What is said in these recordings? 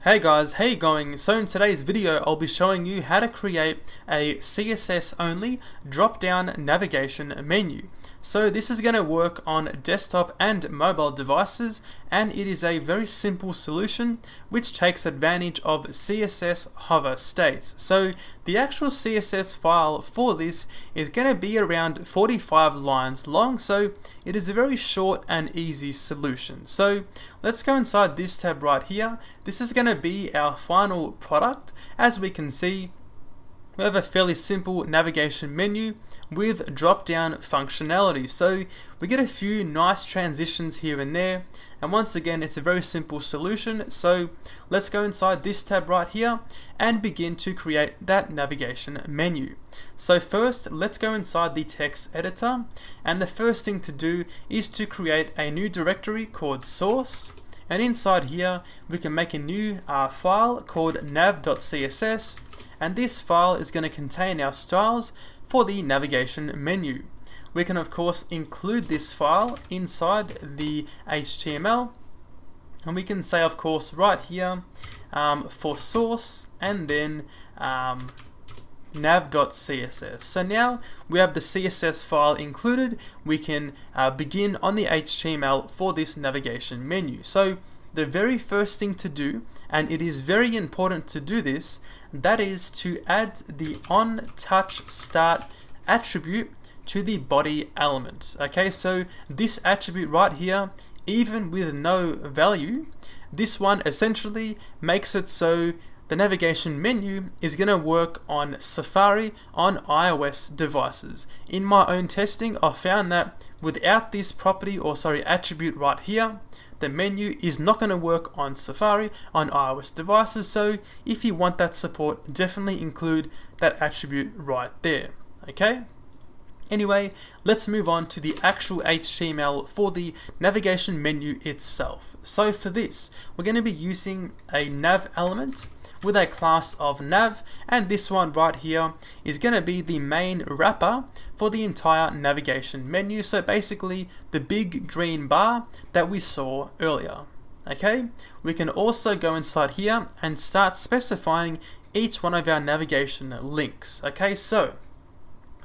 Hey guys, how you going? So in today's video I'll be showing you how to create a CSS-only drop-down navigation menu. So this is going to work on desktop and mobile devices, and it is a very simple solution which takes advantage of CSS hover states. So the actual CSS file for this is going to be around 45 lines long, so it is a very short and easy solution. So let's go inside this tab right here. This is going to be our final product. As we can see, we have a fairly simple navigation menu with drop-down functionality. So we get a few nice transitions here and there, and once again it's a very simple solution. So let's go inside this tab right here and begin to create that navigation menu. So first, let's go inside the text editor, and the first thing to do is to create a new directory called source. And inside here we can make a new file called nav.css, and this file is going to contain our styles for the navigation menu. We can of course include this file inside the HTML, and we can say of course right here for source and then nav.css. So now we have the CSS file included. We can begin on the HTML for this navigation menu. So the very first thing to do, and it is very important to do this, that is to add the onTouchStart attribute to the body element. Okay, so this attribute right here, even with no value, this one essentially makes it so the navigation menu is going to work on Safari on iOS devices. In my own testing, I found that without this property attribute right here, the menu is not going to work on Safari on iOS devices. So if you want that support, definitely include that attribute right there. Okay? Anyway, let's move on to the actual HTML for the navigation menu itself. So for this, we're going to be using a nav element with a class of nav, and this one right here is going to be the main wrapper for the entire navigation menu. So basically the big green bar that we saw earlier. Okay, we can also go inside here and start specifying each one of our navigation links. Okay, so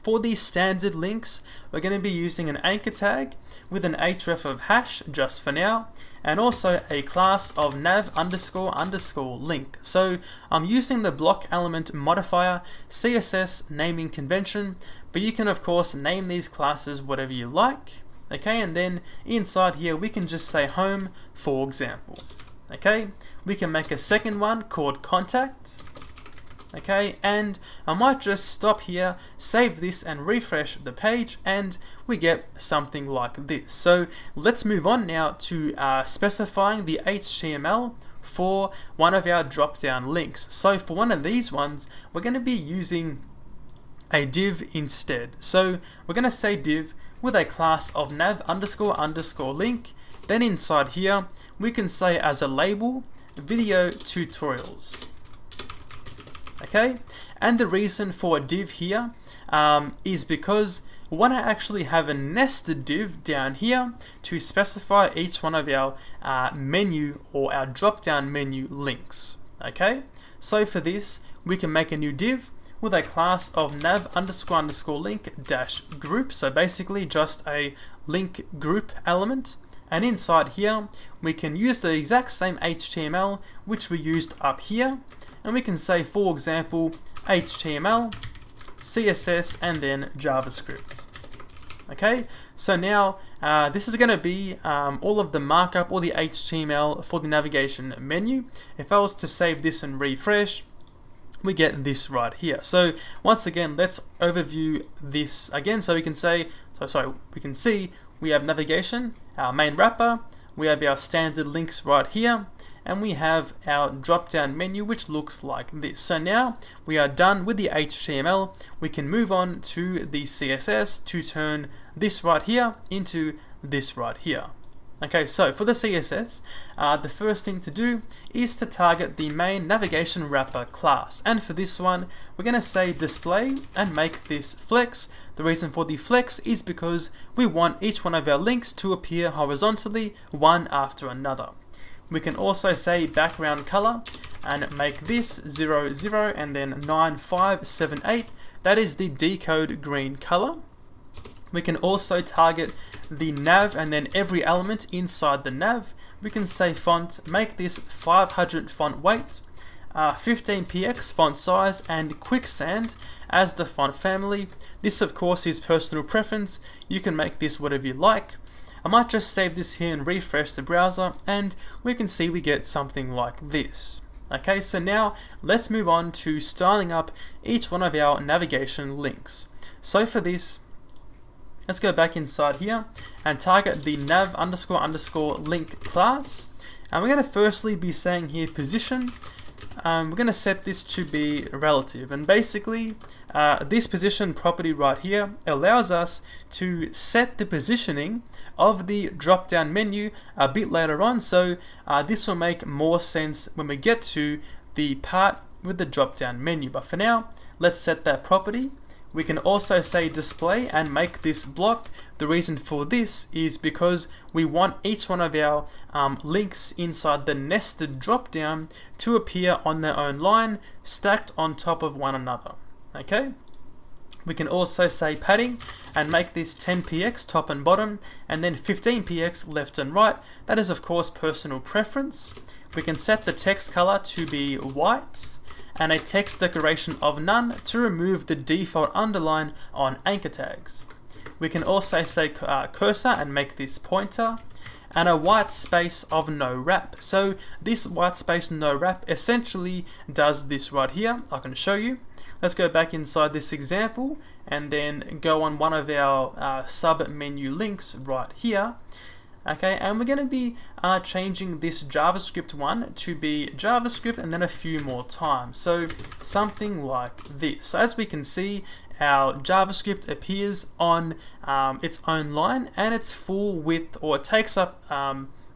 for these standard links, we're going to be using an anchor tag with an href of hash just for now, and also a class of nav__link. So I'm using the block element modifier CSS naming convention, but you can of course name these classes whatever you like. Okay, and then inside here we can just say home, for example. Okay, we can make a second one called contact. Okay, and I might just stop here, save this and refresh the page, and we get something like this. So let's move on now to specifying the HTML for one of our drop-down links. So for one of these ones, we're going to be using a div instead. So we're going to say div with a class of nav__link. Then inside here, we can say as a label, video tutorials. Okay, and the reason for a div here is because we want to actually have a nested div down here to specify each one of our menu or our drop-down menu links. Okay, so for this we can make a new div with a class of nav__link-group, so basically just a link group element. And inside here we can use the exact same HTML which we used up here, and we can say, for example, HTML, CSS, and then JavaScript. Okay, so now this is going to be all of the markup or the HTML for the navigation menu. If I was to save this and refresh, we get this right here. So once again, let's overview this again. So we can say, we can see we have navigation, our main wrapper, we have our standard links right here, and we have our drop-down menu which looks like this. So now we are done with the HTML. We can move on to the CSS to turn this right here into this right here. Okay, so for the CSS, the first thing to do is to target the main navigation wrapper class. And for this one, we're going to say display and make this flex. The reason for the flex is because we want each one of our links to appear horizontally, one after another. We can also say background color and make this 0, 0, and then 9, 5, 7, 8. That is the decode green color. We can also target the nav and then every element inside the nav. We can say font, make this 500 font weight, 15px font size, and quicksand as the font family. This of course is personal preference. You can make this whatever you like. I might just save this here and refresh the browser, and we can see we get something like this. Okay, so now let's move on to styling up each one of our navigation links. So for this, let's go back inside here and target the nav __ link class. And we're going to firstly be saying here position. We're going to set this to be relative, and basically this position property right here allows us to set the positioning of the drop down menu a bit later on, so this will make more sense when we get to the part with the drop down menu. But for now, let's set that property. We can also say display and make this block. The reason for this is because we want each one of our links inside the nested drop down to appear on their own line, stacked on top of one another. Okay. We can also say padding and make this 10px top and bottom, and then 15px left and right. That is of course personal preference. We can set the text color to be white, and a text decoration of none to remove the default underline on anchor tags. We can also say cursor and make this pointer, and a white space of no wrap. So this white space no wrap essentially does this right here. I can show you. Let's go back inside this example and then go on one of our sub menu links right here. Okay, and we're going to be changing this JavaScript one to be JavaScript and then a few more times. So something like this. So as we can see, our JavaScript appears on its own line, and it's full width, or it takes up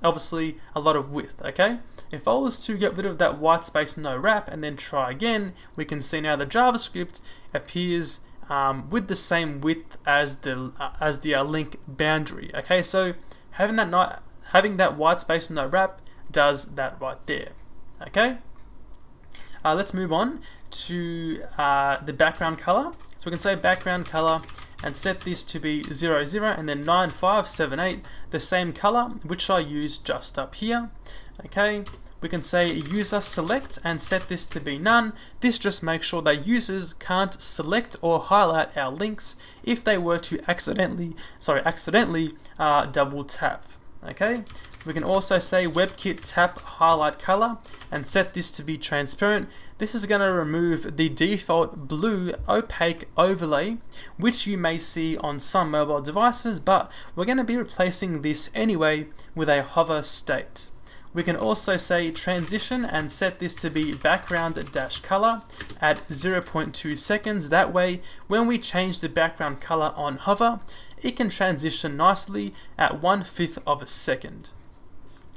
obviously a lot of width. Okay, if I was to get rid of that white space no wrap and then try again, we can see now the JavaScript appears with the same width as the link boundary. Okay, so having that white space no wrap does that right there. Okay, let's move on to the background color. So we can say background color and set this to be 0, 0, and then 9, 5, 7, 8, the same color which I used just up here. Okay, we can say user select and set this to be none. This just makes sure that users can't select or highlight our links if they were to accidentally double tap. Okay, we can also say WebKit tap highlight color and set this to be transparent. This is going to remove the default blue opaque overlay which you may see on some mobile devices, but we're going to be replacing this anyway with a hover state. We can also say transition and set this to be background dash color at 0.2 seconds. That way, when we change the background color on hover, it can transition nicely at 1/5 of a second.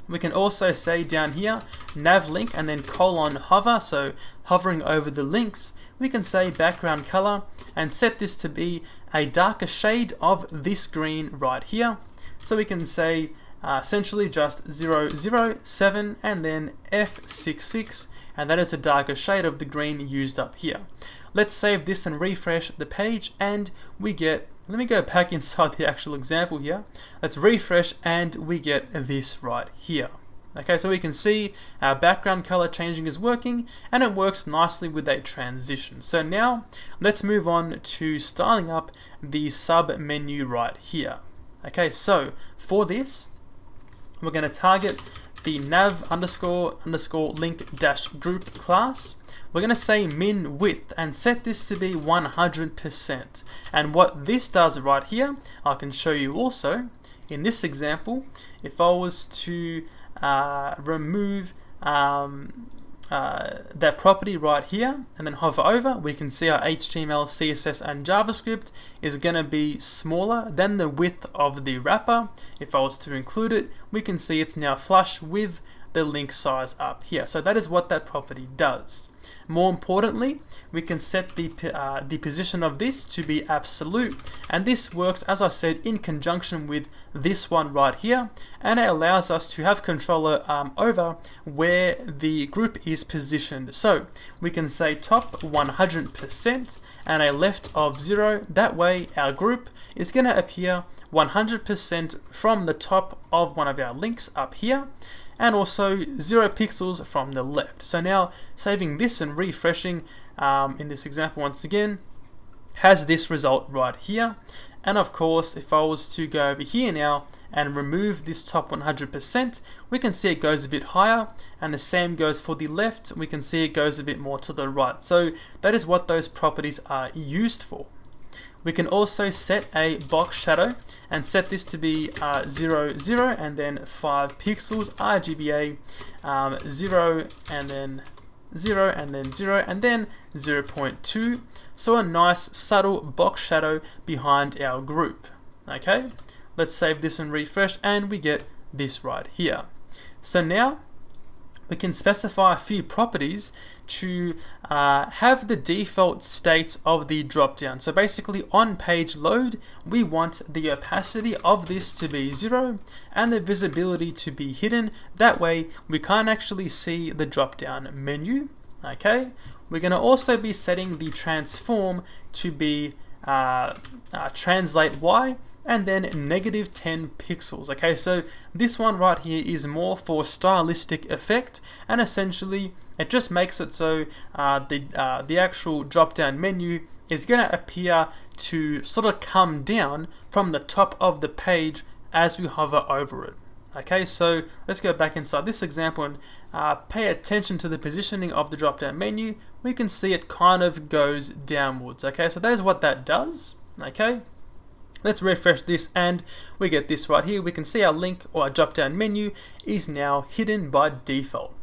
We can also say down here nav link and then colon hover, so hovering over the links. We can say background color and set this to be a darker shade of this green right here. So we can say essentially just 0, 0, 7 and then F66, and that is a darker shade of the green used up here. Let's save this and refresh the page, and we get, let me go back inside the actual example here. Let's refresh and we get this right here. Okay, so we can see our background color changing is working, and it works nicely with a transition. So now let's move on to styling up the sub menu right here. Okay, so for this, we're going to target the nav __ link dash group class. We're going to say min width and set this to be 100%. And what this does right here, I can show you also in this example. If I was to remove that property right here and then hover over, we can see our HTML, CSS and JavaScript is going to be smaller than the width of the wrapper. If I was to include it, we can see it's now flush with the link size up here. So that is what that property does. More importantly, we can set the position of this to be absolute, and this works, as I said, in conjunction with this one right here, and it allows us to have control over where the group is positioned. So we can say top 100% and a left of 0. That way our group is going to appear 100% from the top of one of our links up here, and also 0 pixels from the left. So now saving this and refreshing in this example once again has this result right here. And of course, if I was to go over here now and remove this top 100%, we can see it goes a bit higher, and the same goes for the left. We can see it goes a bit more to the right. So that is what those properties are used for. We can also set a box shadow and set this to be 0, 0, and then 5 pixels, RGBA 0, and then 0, and then 0, and then 0.2. So a nice subtle box shadow behind our group. Okay, let's save this and refresh, and we get this right here. So now we can specify a few properties to have the default state of the dropdown. So basically on page load, we want the opacity of this to be 0 and the visibility to be hidden. That way we can't actually see the dropdown menu. Okay, we're going to also be setting the transform to be translate Y, and then -10 pixels. Okay, so this one right here is more for stylistic effect, and essentially it just makes it so the actual drop down menu is going to appear to sort of come down from the top of the page as we hover over it. Okay, so let's go back inside this example and pay attention to the positioning of the drop down menu. We can see it kind of goes downwards. Okay, so that is what that does. Okay, let's refresh this and we get this right here. We can see our link or our drop down menu is now hidden by default.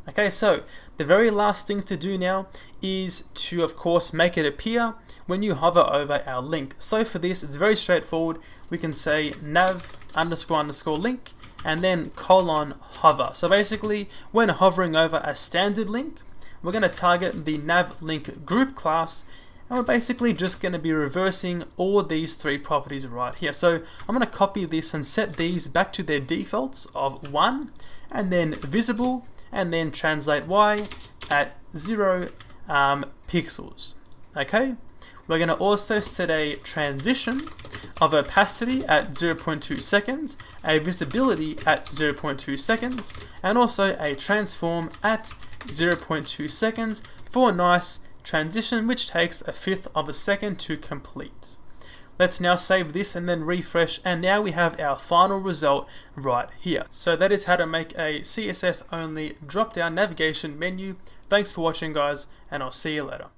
Okay, so the very last thing to do now is to, of course, make it appear when you hover over our link. So for this, it's very straightforward. We can say nav __ link and then :hover. So basically, when hovering over a standard link, we're going to target the nav link group class, and we're basically just going to be reversing all these 3 properties right here. So I'm going to copy this and set these back to their defaults of 1, and then visible, and then translate Y at 0 pixels. Okay, we're going to also set a transition of opacity at 0.2 seconds, a visibility at 0.2 seconds, and also a transform at 0.2 seconds for a nice transition which takes 1/5 of a second to complete. Let's now save this and then refresh, and now we have our final result right here. So that is how to make a CSS only drop down navigation menu. Thanks for watching, guys, and I'll see you later.